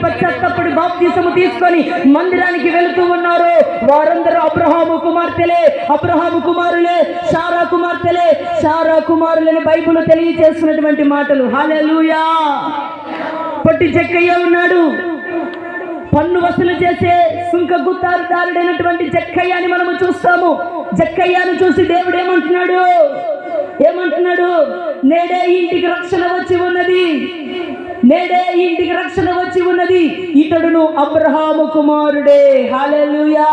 పశ్చాత్తాపడి బాప్తిసము తీసుకొని మందిరానికి వెళుతూ ఉన్నారు. వారందరూ అబ్రహాము కుమార్తెలే, అబ్రహాము కుమారులే, శారా కుమార్తెలే, శారా కుమారులని బైబిల్ తెలియజేస్తున్నటువంటి మాటలు. హల్లెలూయా. పొట్టి జక్కయ్య ఉన్నాడు, పన్ను వసూలు చేసే సుంక గుత్తారుదారుడైనటువంటి జక్కయ్య అని మనము చూస్తాము. జక్కయ్యను చూసి దేవుడు ఏమంటున్నాడు? నేడే ఇంటికి రక్షణ వచ్చి ఉన్నది, నేడే ఇంటికి రక్షణ వచ్చి ఉన్నది, ఇతడును అబ్రహాము కుమారుడే. హల్లెలూయా.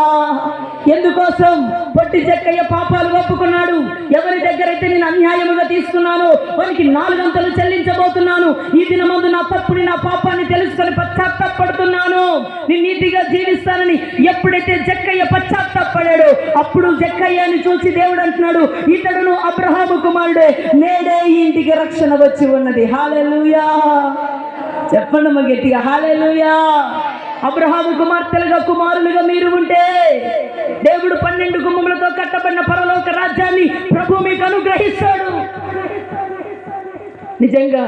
ఎందుకోసం? పొట్టి జక్కయ్య పాపాలు ఒప్పుకున్నాడు. ఎవరి దగ్గరైతే నేను అన్యాయముగా తీసుకున్నాను వారికి 4 గంటలు చెల్లించబోతున్నాను. ఈ దినమందు నా తప్పుని, నా పాపాన్ని తెలుసుకొని పశ్చాత్తాపడుతున్నాను, నేను నీతిగా జీవిస్తానని ఎప్పుడైతే జక్కయ్య పశ్చాత్తాపడాడో అప్పుడు జక్కయ్యని చూసి దేవుడు అంటున్నాడు, ఇతడును అబ్రహాము కుమారుడే, నేడే ఈ ఇంటికి రక్షణ వచ్చి ఉన్నది. హల్లెలూయా. చెప్పండి మా గట్టిగా, హల్లెలూయా. అబ్రహాము కుమార్తెలుగా, కుమారులుగా మీరు ఉంటే దేవుడు 12 గుమ్మములతో కట్టబడిన పరలోక రాజ్యాన్ని ప్రభు మీకు అనుగ్రహిస్తాడు. నిజంగా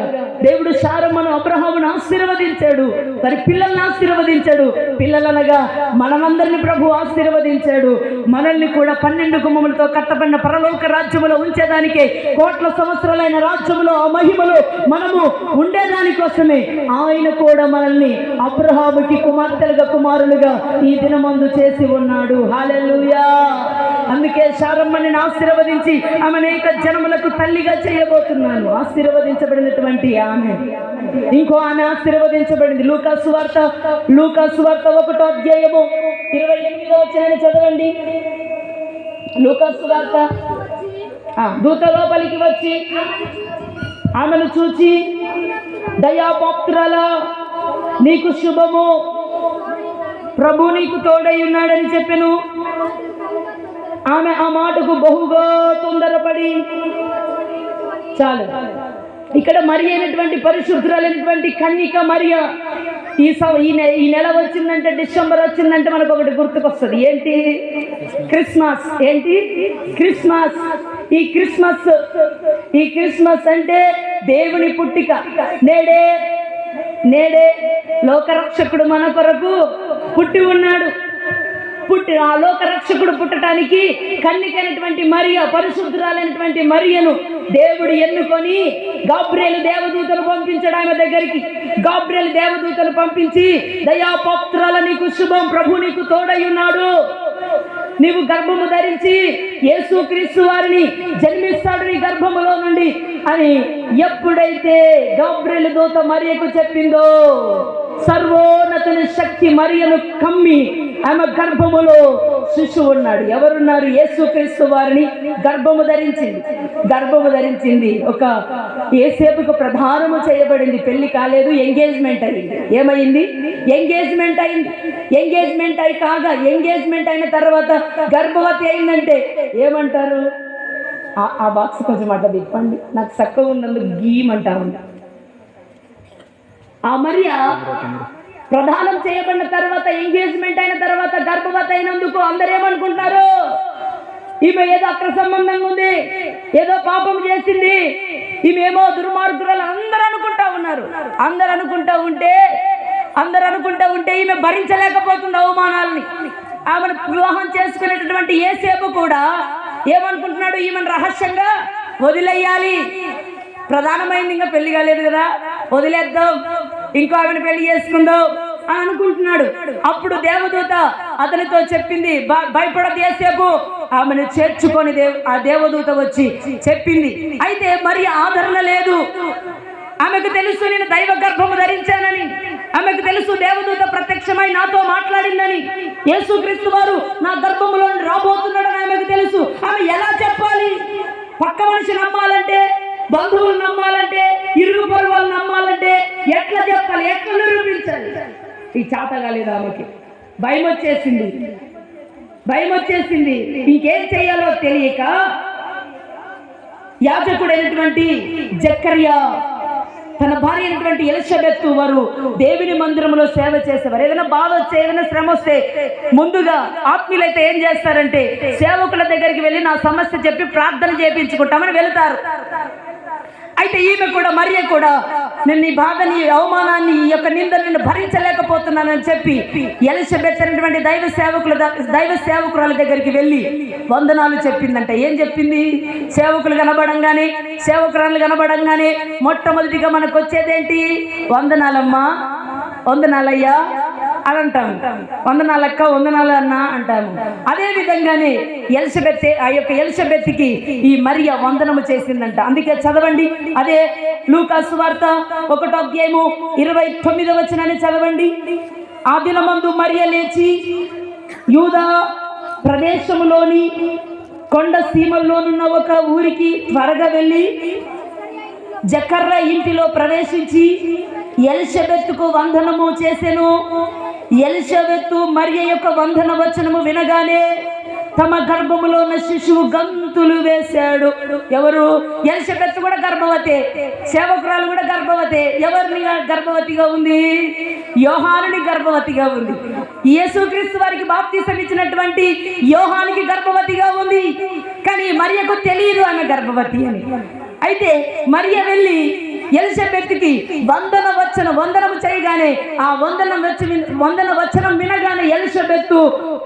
దేవుడు శారమ్మను, అబ్రహామును ఆశీర్వదించాడు, మరి పిల్లల్ని ఆశీర్వదించాడు. పిల్లలనగా మనమందరిని ప్రభు ఆశీర్వదించాడు. మనల్ని కూడా 12 గుమ్మములతో కట్టబడిన పరలోక రాజ్యములో ఉంచేదానికే, కోట్ల సంవత్సరాలైన రాజ్యములో ఆ మహిమలో మనము ఉండేదానికోసమే ఆయన కూడా మనల్ని అబ్రహాముకి కుమార్తెలుగా, కుమారులుగా ఈ దినమందు చేసి ఉన్నాడు. హల్లెలూయా. అందుకే శారమ్మని ఆశీర్వదించి ఆమె అనేక జనములకు తల్లిగా చేయబోతున్నాను. ఆశీర్వదించబడినటువంటి ఆమె. ఇంకో ఆమె ఆశీర్వదించబడింది. లూకాసు వార్త 1వ అధ్యాయము 28వ వచనాన్ని చదవండి. లూకాసు వార్త. దూత లోపలికి వచ్చి ఆమెను చూచి, దయాపాత్రురాలా, నీకు శుభము, ప్రభు నీకు తోడై ఉన్నాడని చెప్పెను. ఆమె ఆ మాటకు బహుగా తొందరపడి, చాలు ఇక్కడ మరి అయినటువంటి పరిశుద్ధురాలైనటువంటి కన్యక మరియా ఈ నెల వచ్చిందంటే, డిసెంబర్ వచ్చిందంటే మనకు ఒకటి గుర్తుకొస్తుంది. ఏంటి? క్రిస్మస్. ఏంటి? క్రిస్మస్. ఈ క్రిస్మస్ అంటే దేవుని పుట్టిక. నేడే లోకరక్షకుడు మన కొరకు పుట్టి ఉన్నాడు. ఆ లోకరక్షకుడు పుట్టడానికి కన్యకైనటువంటి మరియ, పరిశుద్ధురాలైనటువంటి మరియను దేవుడు ఎన్నుకొని గాబ్రియేలు దేవదూతను పంపించాడు ఆమె దగ్గరికి. గాబ్రియేలు దేవదూతను పంపించి, దయాపాత్రురాల, నీకు శుభం, ప్రభు నీకు తోడై ఉన్నాడు, నీవు గర్భము ధరించి యేసుక్రీస్తు వారిని జన్మిస్తాడు నీ గర్భములో నుండి అని ఎప్పుడైతే గాబ్రియేలు దూత మరియకు చెప్పిందో, సర్వోన్నతుని శక్తి మరియను కమ్మి ఆమె గర్భములో శిశువు ఉన్నాడు. ఎవరున్నారు? యేసుక్రీస్తు వారిని గర్భము ధరించింది. ఒక యేసేపుకు ప్రధానము చేయబడింది. పెళ్లి కాలేదు, ఎంగేజ్మెంట్ అయింది. ఏమైంది? ఎంగేజ్మెంట్ అయిన తర్వాత గర్భవతి అయిందంటే ఏమంటారు? ఆ బాక్స్ కొంచెం అట్లా తిప్పండి, నాకు చక్కగా ఉన్నందుకు గీమంటా ఉంటా. ఆ మరియ ప్రధానం చేయబడిన తర్వాత, ఎంగేజ్మెంట్ అయిన తర్వాత గర్భవతి అయినందుకు అందరూ ఏమనుకుంటున్నారు? ఈమె ఏదో అక్ర సంబంధంగా ఉంది, ఏదో పాపం చేసింది, ఈమెమో దుర్మార్గురాలు అందరూ అనుకుంటా ఉన్నారు. అందరూ అనుకుంటా ఉంటే ఈమె భరించలేకపోతుంది అవమానాలని. ఆమెను వివాహం చేసుకునేటటువంటి యేసేపు కూడా ఏమనుకుంటున్నాడు? ఈమెను రహస్యంగా వదిలేయాలి, ప్రధానమైంది, ఇంకా పెళ్లి కాలేదు కదా, వదిలేద్దాం, ఇంకో ఆమెను పెళ్లి చేసుకుందాం అని అనుకుంటున్నాడు. అప్పుడు దేవదూత అతనితో చెప్పింది, భయపడదు యేసేపు, ఆమెను చేర్చుకొని ఆ దేవదూత వచ్చి చెప్పింది. అయితే మరి ఆదరణ లేదు. ఆమెకు తెలుసు నేను దైవ గర్భము ధరించానని, ఆమెకు తెలుసు దేవదూత ప్రత్యక్షమై నాతో మాట్లాడిందని, యేసుక్రీస్తు వారు నా గర్భములో రాబోతున్నాడని ఆమెకు తెలుసు. ఆమె ఎలా చెప్పాలి? పక్క మనిషి నమ్మాలంటే, బంధువులు నమ్మాలంటే, ఇరుగు పొరుగు వాళ్ళు నమ్మాలంటే ఎట్లా చెప్పాలి? ఎట్లా నిరూపించాలి? ఈ చేత కాలేదు ఆమెకి. భయం వచ్చేసింది. ఇంకేం చేయాలో తెలియక యాజకుడైనటువంటి జక్కర్యా తన భార్య అయినటువంటి ఎలిషబెత్ వారు దేవుని మందిరంలో సేవ చేసేవారు. ఏదైనా బాధ వచ్చే, ఏదైనా శ్రమ వస్తే ముందుగా ఆత్మీయులైతే ఏం చేస్తారంటే సేవకుల దగ్గరికి వెళ్ళి నా సమస్య చెప్పి ప్రార్థన చేయించుకుంటామని వెళతారు. అయితే ఈమె కూడా మరియ కూడా నేను ఈ బాధని అవమానాన్ని ఈ యొక్క నిందను నేను భరించలేకపోతున్నానని చెప్పి ఎలిజబెత్ అనేటువంటి దైవ సేవకురాల దగ్గరికి వెళ్ళి వందనాలు చెప్పిందంట. ఏం చెప్పింది? సేవకురాలు కనబడంగానే మొట్టమొదటిగా మనకు వచ్చేదేంటి? వందనాలమ్మా, వందనాలయ్యా అని అంటాము, వందనాలక్క, వందనాలు అన్న అంటాము. అదే విధంగానే ఎలిజబెత్కి ఈ మరియ వందనము చేసిందంట. అందుకే చదవండి, అదే లూకా సువార్త 1:29 చదవండి. ఆ దినమందు మరియ లేచి యూదా ప్రదేశములోని కొండ సీమల్లోనున్న ఒక ఊరికి త్వరగా వెళ్ళి జకర్ర ఇంటిలో ప్రవేశించి ఎలిజబెత్కు వందనము చేసెను. ఎలిజబెత్తు మరియ యొక్క వందన వచనము వినగానే తమ గర్భములో ఉన్న శిశువు గంతులు వేశాడు. ఎవరు? ఎలిజబెత్ కూడా గర్భవతే, సేవకురాలు కూడా గర్భవతే. ఎవరిని గర్భవతిగా ఉంది? యోహానుని గర్భవతిగా ఉంది. యేసుక్రీస్తు వారికి బాప్తిసం ఇచ్చినటువంటి యోహానికి గర్భవతిగా ఉంది. కానీ మరియకు తెలియదు ఆమె గర్భవతి అని. అయితే మరియ వెళ్ళి ఎలిజబెత్కి వందనము చేయగానే ఆ వందన వచనం వినగానే ఎలిజబెత్తు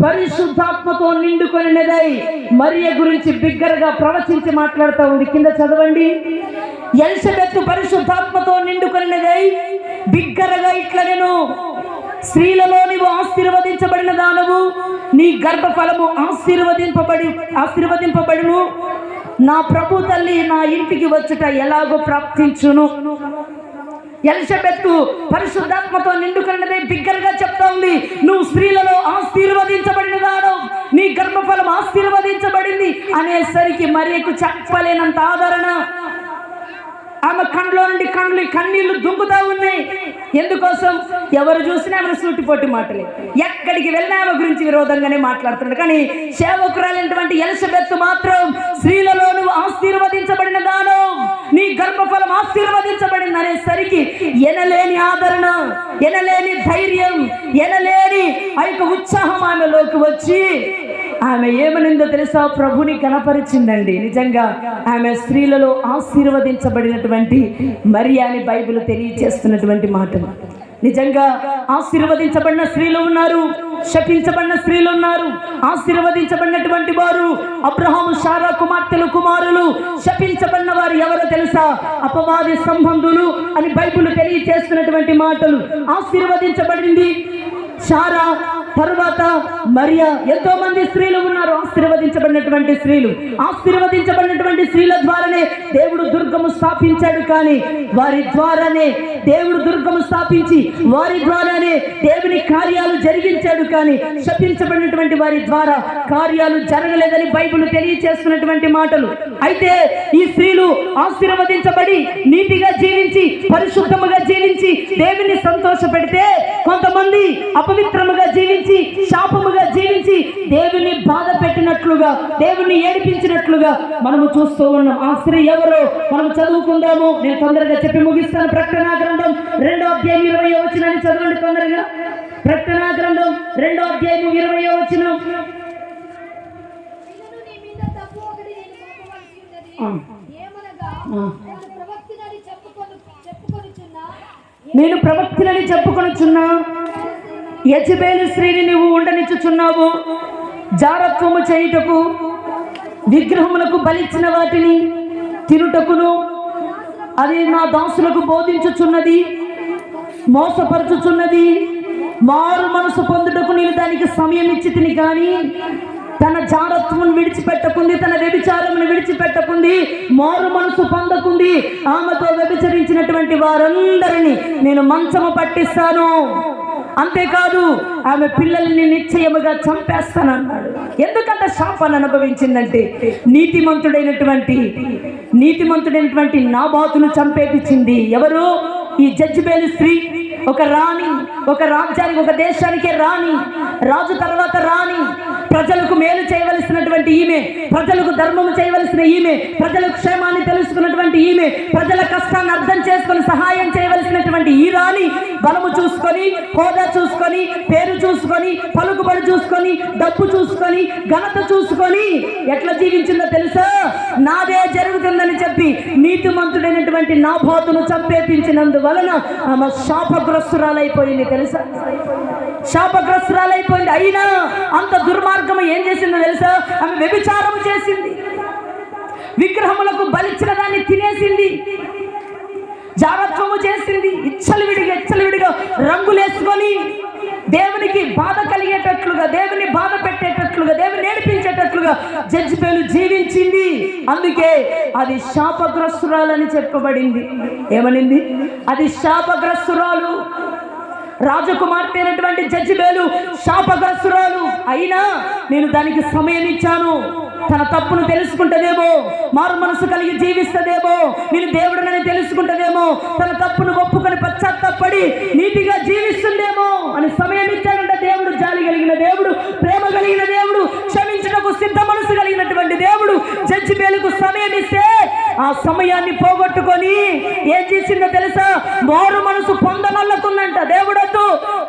పరిశుద్ధాత్మతో నిండుకొనినదై మరియ గురించి బిగ్గరగా ప్రవచించి మాట్లాడుతూ ఉంది. కింద చదవండి. ఎలిజబెత్తు పరిశుద్ధాత్మతో నిండుకొనినదై బిగ్గరగా ఇట్లా నేను స్త్రీలలో నీవు ఆశీర్వదించబడిన దానవు, నీ గర్భఫలము ఆశీర్వదింపబడును. నా ప్రభు తల్లి నా ఇంటికి వచ్చుట ఎలాగో ప్రాప్తించును. ఎలిజబెత్తు పరిశుద్ధాత్మతో నిండుకున్నదే బిగ్గరగా చెప్తా ఉంది, నువ్వు స్త్రీలలో ఆశీర్వదించబడిన దానవు, నీ గర్భఫలం ఆశీర్వదించబడింది అనేసరికి మరియకు చెప్పలేనంత ఆదరణ. ఆమె కండ్లో నుండి కన్నీళ్లు దుంకుతా ఉన్నాయి. ఎందుకోసం? ఎవరు చూసినా ఆమె సూటిపోటి మాటలే, ఎక్కడికి వెళ్ళినా ఆమె గురించి విరోధంగానే మాట్లాడుతున్నాడు. కానీ సేవకురాలైనటువంటి ఎలిజబెత్ మాత్రం స్త్రీలలో నువ్వు ఆశీర్వదించబడిన దాను, నీ గర్భఫలం ఆశీర్వదించబడింది అనేసరికి ఎనలేని ఆదరణ, ఎనలేని ధైర్యం, ఎనలేని ఆ యొక్క ఉత్సాహం ఆమెలోకి వచ్చి ఆమె ఏమనిందో తెలుసా? ప్రభుని కనపరిచిందండి. నిజంగా ఆమె స్త్రీలలో ఆశీర్వదించబడినటువంటి మరియా అని బైబిల్ తెలియజేస్తున్నటువంటి మాటలు. నిజంగా ఆశీర్వదించబడిన స్త్రీలు ఉన్నారు, శపించబడిన స్త్రీలు ఉన్నారు. ఆశీర్వదించబడినటువంటి వారు అబ్రహాము శారా కుమారులు. శపించబడిన వారు ఎవరో తెలుసా? అపవాది సంబంధులు అని బైబిల్ తెలియజేస్తున్నటువంటి మాటలు. ఆశీర్వదించబడింది శారా, తరువాత మరియా. ఎంతో మంది స్త్రీలు ఉన్నారు ఆశీర్వదించబడినటువంటి స్త్రీలు. ఆశీర్వదించబడినటువంటి స్త్రీల ద్వారానే దేవుడు దుర్గము స్థాపించాడు. కానీ వారి ద్వారానే దేవుడు దుర్గము స్థాపించి వారి ద్వారానే దేవుని కార్యాలు జరిగించాడు. కానీ శపించబడినటువంటి వారి ద్వారా కార్యాలు జరగలేదని బైబిల్ తెలియజేస్తున్నటువంటి మాటలు. అయితే ఈ స్త్రీలు ఆశీర్వదించబడి నీతిగా జీవించి పరిశుద్ధముగా జీవించి దేవుని సంతోషపెడితే, కొంతమంది అపవిత్రముగా జీవించి శాపముగా జీవించి దేవుని బాధ పెట్టినట్లుగా, దేవుని ఏడిపించినట్లుగా మనము చూస్తూ ఉన్నాం. ఆ స్త్రీ ఎవరో మనం చదువుకుందాము. నేను తొందరగా చెప్పి ముగిస్తాను. ప్రకటన గ్రంథం 2:20 చదవండి తొందరగా. ప్రకటన గ్రంథం 2:20. నేను ప్రవక్తినని చెప్పుకొనుచున్నా యెజబెలు స్త్రీని నీవు ఉండనిచ్చుచున్నావు, జారత్వము చేయుటకు, విగ్రహములకు బలిచ్చిన వాటిని తినుటకును అది నా దాసులకు బోధించుచున్నది, మోసపరచుచున్నది. మారు మనసు పొందుటకు నేను దానికి సమయం ఇచ్చి తిని, కానీ తన జారత్వం విడిచిపెట్టకుంది, తన వ్యభిచారమును విడిచిపెట్టకుంది, మారు మనసు పొందకుంది. ఆమెతో వ్యభిచరించినటువంటి వారందరినీ నేను మంచము పట్టిస్తాను, అంతేకాదు ఆమె పిల్లల్ని నిశ్చయముగా చంపేస్తానన్నాడు. ఎందుకంత శాపాన్ని అనుభవించిందంటే నీతిమంతుడైనటువంటి నాబాతును చంపేపించింది. ఎవరు? ఈ జెజబెలు స్త్రీ. ఒక రాణి, ఒక రాజ్యానికి, ఒక దేశానికే రాణి, రాజు తర్వాత రాణి. ప్రజలకు మేలు చేయవలసినటువంటి ఈమె, ప్రజలకు ధర్మము చేయవలసిన ఈమె, ప్రజల క్షేమాన్ని తెలుసుకున్నటువంటి ఈమె, ప్రజల కష్టాన్ని అర్థం చేసుకుని సహాయం చేయవలసినటువంటి ఈ రాణి బలము చూసుకొని, హోదా చూసుకొని, పేరు చూసుకొని, పలుకుబడి చూసుకొని, డబ్బు చూసుకొని, ఘనత చూసుకొని ఎట్లా జీవించిందో తెలుసా? నాదే జరుగుతుందని చెప్పి నీతిమంతుడైనటువంటి నాబోతును చంపేపించినందువలన ఆమె శాపగ్రస్తురాలైపోయింది. తెలుసా? శాపగ్రస్తురాలైపోయింది. అయినా అంత దుర్మార్గం ఏం చేసిందో తెలుసా? ఆమె వ్యభిచారం చేసింది, విగ్రహములకు బలిచ్చిన దాన్ని తినేసింది, జారత్వము చేసింది, ఇచ్చలవిడిగా రంగులేసుకొని దేవునికి బాధ కలిగేటట్లుగా, దేవుని బాధ పెట్టేటట్లుగా, దేవుని నేర్పించేటట్లుగా జెజబెలు జీవించింది. అందుకే అది శాపగ్రస్తురాలని చెప్పబడింది. ఏమనింది? అది శాపగ్రస్తురాలు. రాజకుమార్తె అయినటువంటి జెజబెలు శాపగ్రస్తురాలు. అయినా నేను దానికి సమయం ఇచ్చాను. తన తప్పును తెలుసుకుంటదేమో, మారు మనసు కలిగి జీవిస్తదేమో, నేను దేవుడినని తెలుసుకుంటదేమో, తన తప్పును ఒప్పుకొని పశ్చాత్తాపడి నీతిగా జీవిస్తుందేమో అని సమయం ఇచ్చాడంట దేవుడు. జాలి కలిగిన దేవుడు, ప్రేమ కలిగిన దేవుడు, క్షమించటకు సిద్ధ మనసు కలిగినటువంటి దేవుడు జెజబెలుకు సమయం ఇస్తే ఆ సమయాన్ని పోగొట్టుకొని ఏం చేసిందో తెలుసా? మారు మనసు పొందనల్లుకుందంట. దేవుడొద్దు,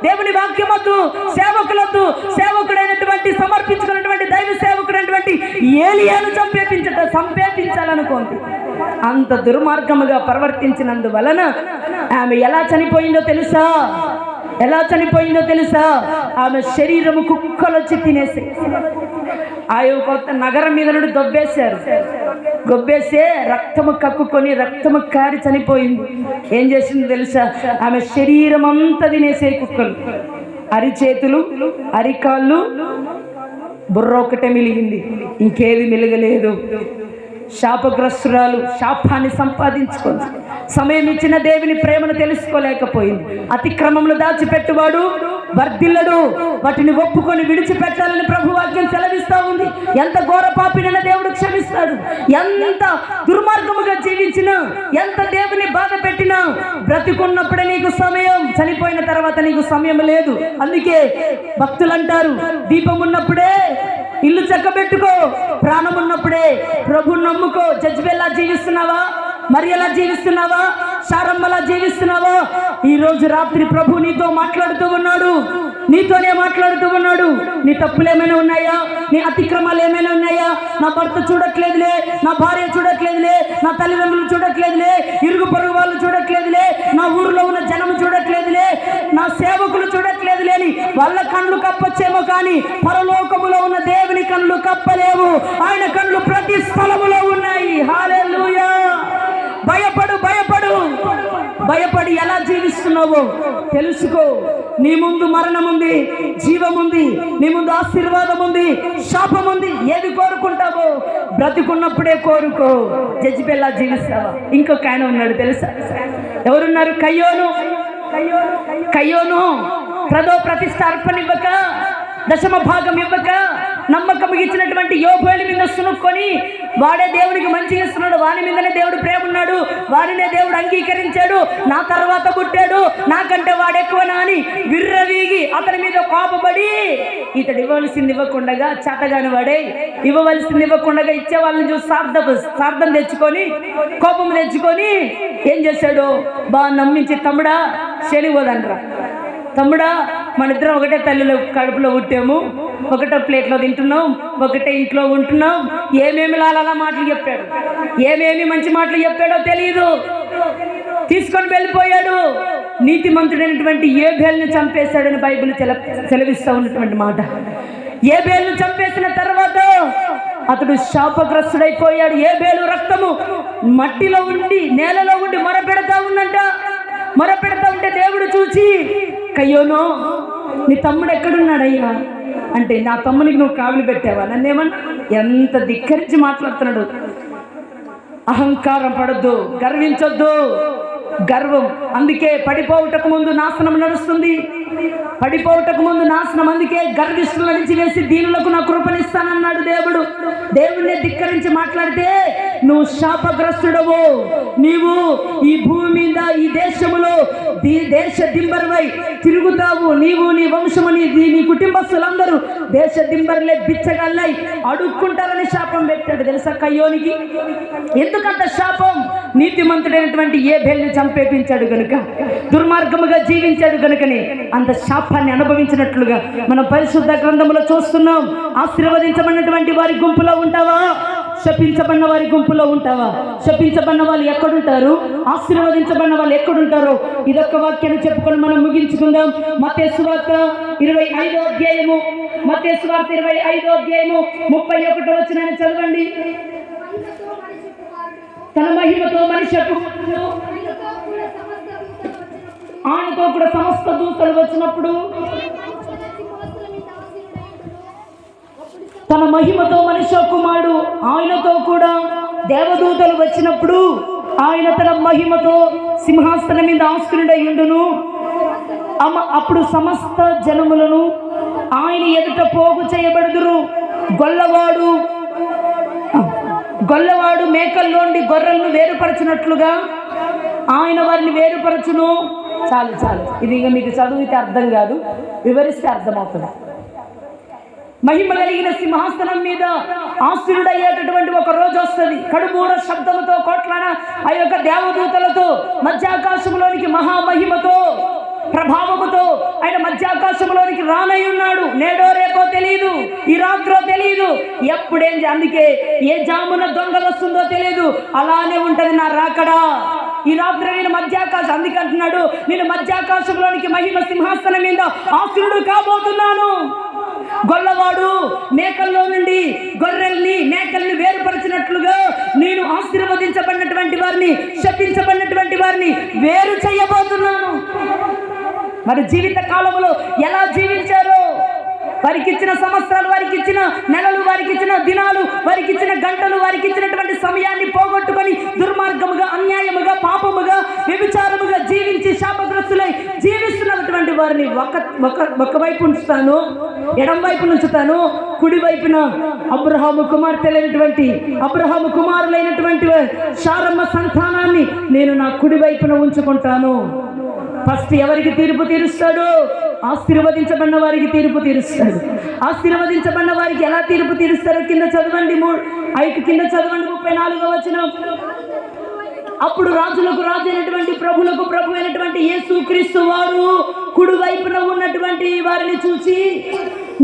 దేవుని వాక్యమొద్దు, సేవకులొద్దు, సేవకుడైనటువంటి సమర్పించుకున్నటువంటి దైవ సేవకుడైనటువంటి ఏలియాను సంపేపించాలనుకోండి. అంత దుర్మార్గముగా ప్రవర్తించినందువలన ఆమె ఎలా చనిపోయిందో తెలుసా? ఎలా చనిపోయిందో ఆమె శరీరము కుక్కలు వచ్చి తినేసి ఆ కొత్త నగరం మీద నుండి దొబ్బేసే రక్తము కక్కుకొని రక్తము కారి చనిపోయింది. ఏం చేసిందో తెలుసా? ఆమె శరీరం అంతా తినేసే కుక్కలు. అరిచేతులు, అరికాళ్ళు, బుర్ర ఒకటే మిలిగింది, ఇంకేది మిలగలేదు. శాపగ్రస్తురాలు శాపాన్ని సంపాదించుకుంది. సమయం ఇచ్చిన దేవుని ప్రేమను తెలుసుకోలేకపోయింది. అతిక్రమములు దాచిపెట్టువాడు వర్ధిల్లడు, వాటిని ఒప్పుకొని విడిచిపెట్టాలని ప్రభు వాక్యం సెలవిస్తూ ఉంది. ఎంత ఘోర పాపినైనా దేవుడు క్షమిస్తాడు. ఎంత దుర్మార్గముగా జీవించినా, ఎంత దేవుని బాధ పెట్టినా, బ్రతికున్నప్పుడే నీకు సమయం, చనిపోయిన తర్వాత నీకు సమయం లేదు. అందుకే భక్తులు అంటారు, దీపం ఉన్నప్పుడే ఇల్లు చక్కబెట్టుకో, ప్రాణం ఉన్నప్పుడే ప్రభుని నమ్ముకో. జెజబెల్లా జీవిస్తున్నావా? మరి ఎలా జీవిస్తున్నావా? శారమ్మలా జీవిస్తున్నావా? ఈరోజు రాత్రి ప్రభు నీతో మాట్లాడుతూ ఉన్నాడు, నీతోనే మాట్లాడుతూ ఉన్నాడు. నీ తప్పులు ఏమైనా ఉన్నాయా? నీ అతిక్రమాలు ఏమైనా ఉన్నాయా? నా భర్త చూడట్లేదులే, నా భార్య చూడట్లేదులే, నా తల్లిదండ్రులు చూడట్లేదులే, ఇరుగు పొరుగు వాళ్ళు చూడట్లేదులే, నా ఊరిలో ఉన్న జనము చూడట్లేదులే, నా సేవకులు చూడట్లేదులే అని వాళ్ళ కళ్ళు కప్పొచ్చేమో, కానీ పరలోకములో ఉన్న దేవుని కళ్ళు కప్పలేవు. ఆయన కళ్ళు ప్రతి స్థలములో ఉన్నాయి. హల్లెలూయా! భయపడి ఎలా జీవిస్తున్నావో తెలుసుకో. నీ ముందు మరణం ఉంది, జీవం ఉంది, నీ ముందు ఆశీర్వాదం ఉంది, శాపం ఉంది. ఏది కోరుకుంటావో బ్రతికున్నప్పుడే కోరుకో. జెజబెల్లా జీవిస్తావా? ఇంకొక ఆయన ఉన్నాడు తెలుసా? ఎవరున్నారు? కయ్యోను ప్రతిష్ఠ అర్పణ ఇవ్వక, దశమ భాగం ఇవ్వక, నమ్మకం ఇచ్చినటువంటి యోబేలు మీద సునుక్కొని వాడే దేవుడికి మంచి ఇస్తున్నాడు, వాని మీదనే దేవుడు ప్రేమ ఉన్నాడు, వాడినే దేవుడు అంగీకరించాడు, నా తర్వాత పుట్టాడు, నాకంటే వాడెక్కువనా అని విర్రవీగి అతని మీద కోపపడి ఇతడు ఇవ్వవలసింది ఇవ్వకుండా, చేతగాని వాడే ఇవ్వవలసింది ఇవ్వకుండా ఇచ్చే వాళ్ళని చూసి స్వార్థం తెచ్చుకొని, కోపం తెచ్చుకొని ఏం చేశాడు? బాగా నమ్మించి, తమ్ముడా శనిపోదనరా, తమ్ముడా మన ఇద్దరం ఒకటే తల్లిలో కడుపులో పుట్టాము, ఒకటే ప్లేట్లో తింటున్నాం, ఒకటే ఇంట్లో ఉంటున్నాం, ఏమేమి లాలా మాటలు చెప్పాడు, ఏమేమి మంచి మాటలు చెప్పాడో తెలియదు, తీసుకొని వెళ్ళిపోయాడు. నీతిమంతుడైనటువంటి ఏబేలును చంపేశాడని బైబిల్ సెలవిస్తూ ఉన్నటువంటి మాట. ఏబేలును చంపేసిన తర్వాత అతడు శాపగ్రస్తుడైపోయాడు. ఏబేలు రక్తము మట్టిలో ఉండి, నేలలో ఉండి మొరపెడతా ఉందంట. మొరపెడతా ఉంటే దేవుడు చూసి, కయ్యోనో నీ తమ్ముడు ఎక్కడున్నాడయ్యా అంటే, నా తమ్మునికి నువ్వు కావిలి పెట్టావా? నన్నేమన్నా? ఎంత ధిక్కరించి మాట్లాడుతున్నాడు. అహంకారం పడొద్దు, గర్వించొద్దు. గర్వం అందుకే పడిపోవుటకు ముందు నాశనం నడుస్తుంది. పడిపోవుటకు ముందు నాశనం. అందుకే గర్విష్ఠుల నుంచి వేసి దీనులకు నా కృపనిస్తానన్నాడు దేవుడు. దేవుణ్ణి ధిక్కరించి మాట్లాడితే నువ్వు శాపగ్రస్తుడవు. నీవు ఈ భూమి మీద ఈ దేశములో దేశ దింబర్వై తిరుగుతావు. నీవు నీ వంశము నీ కుటుంబస్తులందరూ దేశ దింబర్లే బిచ్చగల్లై అడుక్కుంటారని శాపం పెట్టాడు. తెలుసా కయ్యోనికి? ఎందుకంత శాపం? నీతిమంతుడైనటువంటి ఏబేలుని చంపేపించాడు గనుక, దుర్మార్గముగా జీవించాడు గనుకనే అంత శాపాన్ని అనుభవించినట్లుగా మనం పరిశుద్ధ గ్రంథములో చూస్తున్నాం. ఆశీర్వదించబడినటువంటి వారి గుంపులో ఉంటావా? శపించబడిన వారి గుంపులో ఉంటావా? శపించబడిన వాళ్ళు ఎక్కడుంటారు? ఆశీర్వదించబడిన వాళ్ళు ఎక్కడుంటారో ఇదొక్క వాక్యాన్ని చెప్పుకొని మనం ముగించుకుందాం. మత్తయి సువార్త 25వ అధ్యాయము, మత్తయి సువార్త 25వ అధ్యాయము 31వ వచనాన్ని చదవండి. తన మహిమతో మనిషి ఆయనతో కూడా సమస్త దూతలు వచ్చినప్పుడు, తన మహిమతో మనిషి కుమారుడు ఆయనతో కూడా దేవదూతలు వచ్చినప్పుడు ఆయన తన మహిమతో సింహాసనం మీద ఆసీనుడయ్యుండును. అప్పుడు సమస్త జనములను ఆయన ఎదుట పోగు చేయబడుదురు. గొల్లవాడు మేకల్లోండి గొర్రెలను వేరుపరచినట్లుగా ఆయన వారిని వేరుపరచును. చాలు ఇది ఇక మీకు చదివితే అర్థం కాదు, వివరిస్తే అర్థమవుతుంది. మహిమ కలిగిన సింహాసనం మీద ఆసీనుడయ్యేటటువంటి ఒక రోజు వస్తుంది. కడుమూర శబ్దముతో కోట్లాన ఆ యొక్క దేవదూతలతో మధ్యాకాశంలోనికి మహామహిమతో ప్రభావముతో ఆయన మధ్యాకాశంలోనికి రానై ఉన్నాడు. నేడో రేపో తెలియదు, ఈ రాత్రో తెలియదు, ఎప్పుడేం. అందుకే ఏ జామున దొంగ వస్తుందో తెలియదు, అలానే ఉంటది నా రాకడా. ఈ రాత్రి నేను మధ్యాకాశం, అందుకంటున్నాడు నేను మధ్యాకాశంలోనికి మహిమ సింహాసనం మీద ఆసీనుడు కాబోతున్నాను. గొల్లవాడు మేకల్లో నుండి మేకల్ని వేరుపరిచినట్లుగా నేను ఆశీర్వదించబడినటువంటి వారిని, శపించబడినటువంటి వారిని వేరు చేయబోతున్నాను. మరి జీవిత కాలంలో ఎలా జీవించారో, వారికి ఇచ్చిన సంవత్సరాలు, వారికి ఇచ్చిన నెలలు, వారికి ఇచ్చిన దినాలు, వారికి ఇచ్చిన గంటలు, వారికి ఇచ్చినటువంటి సమయాన్ని పోగొట్టుకొని దుర్మార్గముగా, అన్యాయముగా, పాపముగా, వ్యభిచారముగా జీవించి శాపగ్రస్తులై జీవిస్తున్నటువంటి వారిని ఒక వైపు ఉంచుతాను, ఎడం వైపు ఉంచుతాను. కుడి వైపున అబ్రహాము కుమారులైనటువంటి శారమ్మ సంతానాన్ని నేను నా కుడి వైపున ఉంచుకుంటాను. ఫస్ట్ ఎవరికి తీర్పు తీరుస్తాడు? ఆశీర్వదించబడిన వారికి తీర్పు తీరుస్తాడు. ఆశీర్వదించబడిన వారికి ఎలా తీర్పు తీరుస్తారో కింద చదవండి, 34వ వచనం. అప్పుడు రాజులకు రాజు అయినటువంటి ప్రభులకు ప్రభు అయినటువంటి యేసుక్రీస్తు వారు కుడి వైపున ఉన్నటువంటి వారిని చూసి,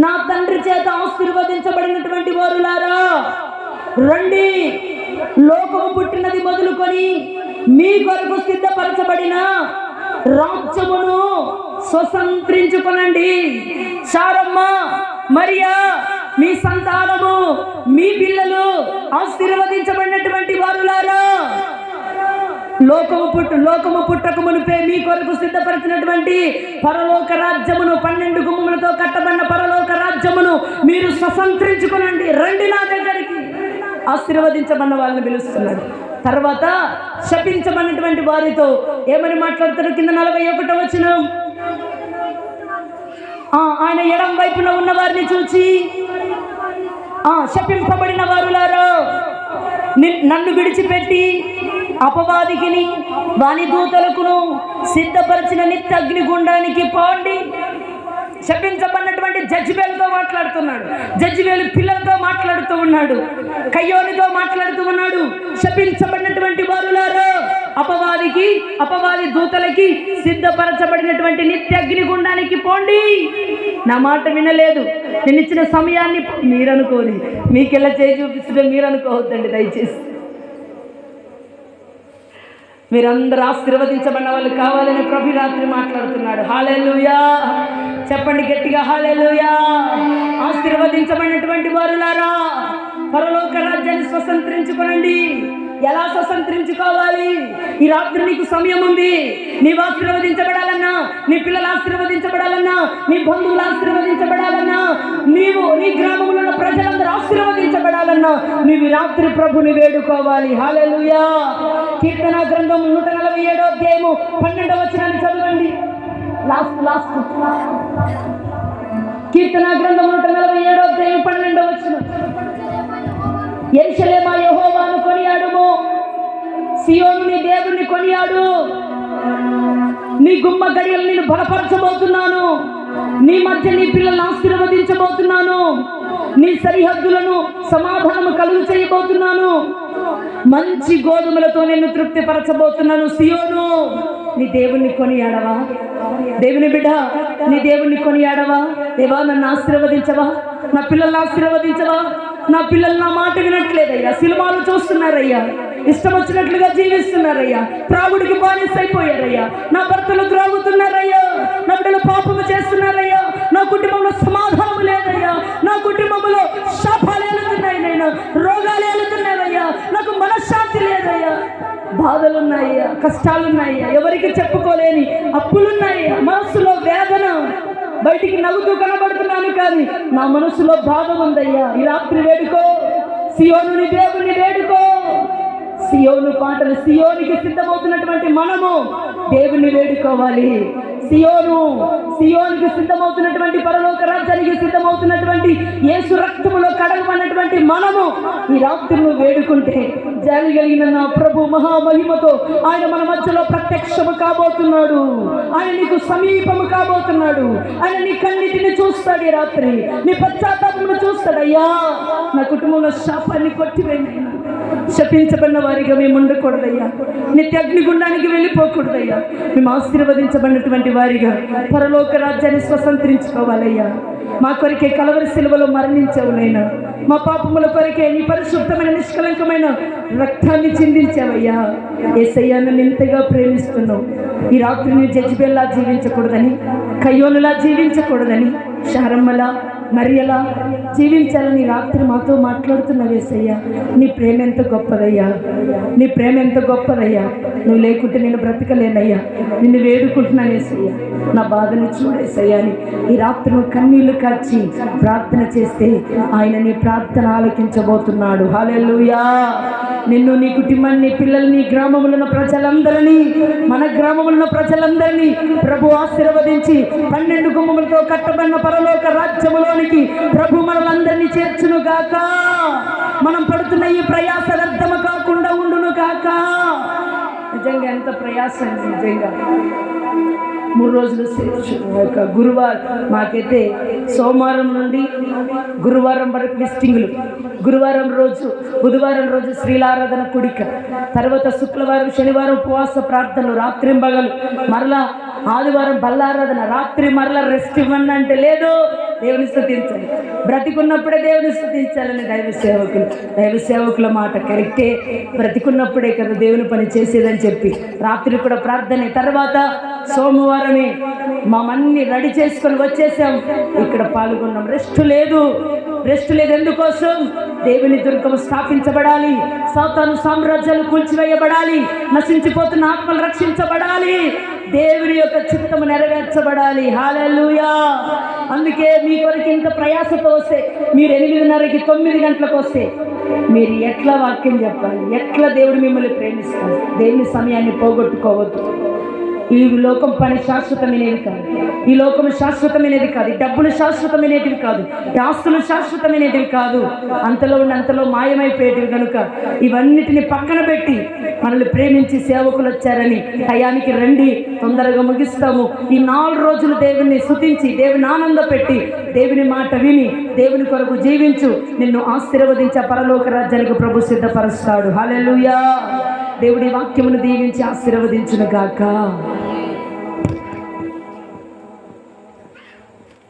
నా తండ్రి చేత ఆశీర్వదించబడినటువంటి వారులారా రండి, లోకము పుట్టినది మొదలుకొని మీ కొరకు సిద్ధపరచబడిన రాజ్యమును స్వతంత్రించుకొనండి. శారమ్మ, మరియా, మీ సంతానము, మీ పిల్లలు ఆశీర్వదించబడినటువంటి వారులారా, లోకము పుట్టక మునిపే మీ కొరకు సిద్ధపరిచినటువంటి పరలోక రాజ్యమును, 12 గుమ్మములతో కట్టబడిన పరలోక రాజ్యమును మీరు స్వతంత్రించుకొనండి. రండి నా దగ్గరికి. ఆశీర్వదించబడిన వాళ్ళని పిలుస్తున్నాడు. తర్వాత శపించబడినటువంటి వారితో ఏమని మాట్లాడతారు? కింద 41వ వచనం. ఆయన ఎడం వైపున ఉన్న వారిని చూచి, శపింపబడిన వారులారా నన్ను విడిచిపెట్టి అపవాదికిని వాని దూతలకును సిద్ధపరిచిన నిత్య అగ్నిగుండానికి పోండి. శపించబడినటువంటి జజ్బేలుతో మాట్లాడుతున్నాడు. జజ్బేలు పిల్లలతో మాట్లాడుతూ ఉన్నాడు, కయ్యోనితో మాట్లాడుతూ ఉన్నాడు. శపించబడినటువంటి వారులారా అపవాది దూతలకి సిద్ధపరచబడినటువంటి నిత్య అగ్నిగుండానికి పోండి. నా మాట వినలేదు, నేను ఇచ్చిన సమయాన్ని మీరనుకోని, మీకెలా చేయి చూపిస్తుంటే మీరు అనుకోవద్దండి దయచేసి. మీరందరూ ఆశీర్వదించబడిన వాళ్ళు కావాలని ప్రభు రాత్రి మాట్లాడుతున్నాడు. హల్లెలూయా చెప్పండి గట్టిగా, హల్లెలూయా. ఆశీర్వదించబడినటువంటి వారులారా పరలోక రాజ్యాన్ని స్వతంత్రించుకోనండి. ఎలా స్వతంత్రించుకోవాలి? ఈ రాత్రి నీకు సమయం ఉంది. నీవు ఆశీర్వదించబడాలన్నా, నీ పిల్లలు ఆశీర్వదించబడాలన్నా, నీ బంధువులు ఆశీర్వదించబడాలన్నా, నీవు నీ గ్రామంలో ఉన్న ప్రజలందరూ ఆశీర్వదించబడాలన్నా నీవు రాత్రి ప్రభుని వేడుకోవాలి. హల్లెలూయా. కీర్తన గ్రంథం 147వ అధ్యాయము 12వ వచనాన్ని చదవండి. లాస్ట్ కీర్తన గ్రంథం 147వ అధ్యాయం 12వ వచనం. యెరూషలేమా యెహోవాను కొనియాడు, సియోను నీ దేవుణ్ణి కొనియాడు. నీ గుమ్మ గడియలు నేను బలపరచబోతున్నాను. నీ మధ్య నీ పిల్లలను ఆశీర్వదించబోతున్నాను. నీ సరిహద్దులను సమాధానము కలుగు చేయబోతున్నాను. మంచి గోధుమలతో నేను తృప్తిపరచబోతున్నాను. సియోను నీ దేవుణ్ణి కొనియాడవా? దేవుని బిడ్డ, నీ దేవుణ్ణి కొనియాడవా? దేవా, నన్ను ఆశీర్వదించవా? నా పిల్లల్ని ఆశీర్వదించవా? నా పిల్లలు నా మాట వినట్లేదయ్యా, సినిమాలు చూస్తున్నారయ్యా, ఇష్టం వచ్చినట్లుగా జీవిస్తున్నారయ్యా, త్రాగుడికి బానిసైపోయారయ్యా, నా భర్తలు త్రాగుతున్నారయ్యా, నా బిడ్డలు పాపము చేస్తున్నారయ్యా, నా కుటుంబంలో సమాధానం లేదయ్యా, నా కుటుంబంలో శాపాలు ఏలుతున్నాయి, నేను రోగాలు ఏలుతున్నారయ్యా, నాకు మనశ్శాంతి లేదయ్యా, బాధలున్నాయ్యా, కష్టాలున్నాయ్యా, ఎవరికి చెప్పుకోలేని అప్పులున్నాయ్యా, మనసులో వేదన, బయటికి నవ్వుతూ కనబడుతున్నాను కానీ నా మనసులో బాధ ఉందయ్యా. ఈ రాత్రి వేడుకో, సియోను దేవుని వేడుకో. సియోను పాటలు, సియోనికి సిద్ధమవుతున్నటువంటి మనము దేవుని వేడుకోవాలి. సియోనికి సిద్ధమవుతున్నటువంటి పరలోక రాజ్యానికి సిద్ధమవుతున్నటువంటి యేసు రక్తములో కడగబడినటువంటి మనము ఈ రాత్రి నువ్వు వేడుకుంటే జాలి కలిగిన నా ప్రభు మహామహిమతో ఆయన మన మధ్యలో ప్రత్యక్షము కాబోతున్నాడు. ఆయన నీకు సమీపము కాబోతున్నాడు. ఆయన నీ కన్నిటిని చూస్తాడు. ఈ రాత్రి నీ పశ్చాత్తాపమును చూస్తాడయ్యా. నా కుటుంబంలో శాపాన్ని కొట్టివేయండి. శపించబడిన వారిగా మేము ఉండకూడదయ్యా. నిత్య అగ్నిగుండానికి వెళ్ళిపోకూడదయ్యా. మేము ఆశీర్వదించబడినటువంటి వారిగా పరలోక రాజ్యాన్ని స్వతంత్రించుకోవాలయ్యా. మా కొరికే కలవరి శిలువలో మరణించావునైనా, మా పాపముల కొరికే నీ పరిశుద్ధమైన నిష్కలంకమైన రక్తాన్ని చిందించావయ్యా. యేసయ్యా, నన్ను ఇంతగా ప్రేమిస్తున్నావు. ఈ రాత్రి నీ జెజబెల్లా జీవించకూడదని, కయ్యోనులా జీవించకూడదని, శారమ్మలా మరియలా జీవించాలని రాత్రి మాతో మాట్లాడుతున్నావు యేసయ్యా. నీ ప్రేమ ఎంత గొప్పదయ్యా, నీ ప్రేమ ఎంత గొప్పదయ్యా. నువ్వు లేకుంటే నేను బ్రతకలేనయ్యా. నిన్ను వేడుకుంటున్నాను యేసయ్యా. నా బాధను చూడేసయ్యా అని ఈ రాత్రి నువ్వు కన్నీళ్లు కార్చి ప్రార్థన చేస్తే ఆయన నీ ప్రార్థన ఆలకించబోతున్నాడు. హల్లెలూయా. నిన్ను, నీ కుటుంబాన్ని, నీ పిల్లల్ని, నీ గ్రామంలో ఉన్న ప్రజలందరినీ, మన గ్రామంలో ఉన్న ప్రజలందరినీ ప్రభు ఆశీర్వదించి 12 గుమ్మములతో కట్టబడిన పరలోక రాజ్యములోనికి ప్రభు మనలందరినీ చేర్చును గాక. మనం పడుతున్న ఈ ప్రయాస వ్యర్థము కాకుండా ఉండును గాక. నిజంగా ఎంత ప్రయాస అండి. నిజంగా 3 రోజులు గురువారం మాకైతే సోమవారం నుండి గురువారం వరకు విజిటింగ్లు, గురువారం రోజు, బుధవారం రోజు శ్రీలారాధన కూడిక, తర్వాత శుక్రవారం శనివారం ఉపవాస ప్రార్థనలు, రాత్రింబగలు, మరలా ఆదివారం బల్లారాధన, రాత్రి మరలా రెస్ట్ ఇవ్వండి అంటే లేదు. దేవుని స్తుతించాలి. బ్రతికున్నప్పుడే దేవుని స్తుతించాలని దైవ సేవకుల మాట కరెక్టే. బ్రతికున్నప్పుడే కదా దేవుని పని చేసేదని చెప్పి రాత్రి కూడా ప్రార్థనే. తర్వాత సోమవారమే మమ్మల్ని రెడీ చేసుకొని వచ్చేసాం. ఇక్కడ పాల్గొన్నాం. రెస్ట్ లేదు. ఎందుకోసం? దేవుని దుర్గము స్థాపించబడాలి, సాతాను సామ్రాజ్యాలు కూల్చివేయబడాలి, నశించిపోతున్న ఆత్మలు రక్షించబడాలి, దేవుని యొక్క చిత్తము నెరవేర్చబడాలి. హల్లెలూయా. అందుకే మీ కొరకు ఇంత ప్రయాసతో వస్తే, మీరు 8:30కి 9 గంటలకు వస్తే మీరు ఎట్లా వాక్యం చెప్పాలి, ఎట్లా దేవుడు మిమ్మల్ని ప్రేమిస్తారు. దేవుని సమయాన్ని పోగొట్టుకోవద్దు. ఈ లోకం పని శాశ్వతమైనది కాదు, ఈ లోకం శాశ్వతమైనది కాదు, ఈ డబ్బులు శాశ్వతమైనటివి కాదు, ఈ ఆస్తులు శాశ్వతమైనటివి కాదు, అంతలో ఉన్నంతలో మాయమైపోయేటివి. కనుక ఇవన్నిటిని పక్కన పెట్టి మనల్ని ప్రేమించి సేవకులు వచ్చారని టయానికి రండి, తొందరగా ముగిస్తాము. ఈ 4 రోజులు దేవుని స్తుతించి, దేవుని ఆనంద పెట్టి, దేవుని మాట విని, దేవుని కొరకు జీవించు. నిన్ను ఆశీర్వదించే పరలోక రాజ్యానికి ప్రభు సిద్ధపరుస్తాడు. హల్లెలూయా. దేవుడి వాక్యమును దీవించి ఆశీర్వదించును గాక.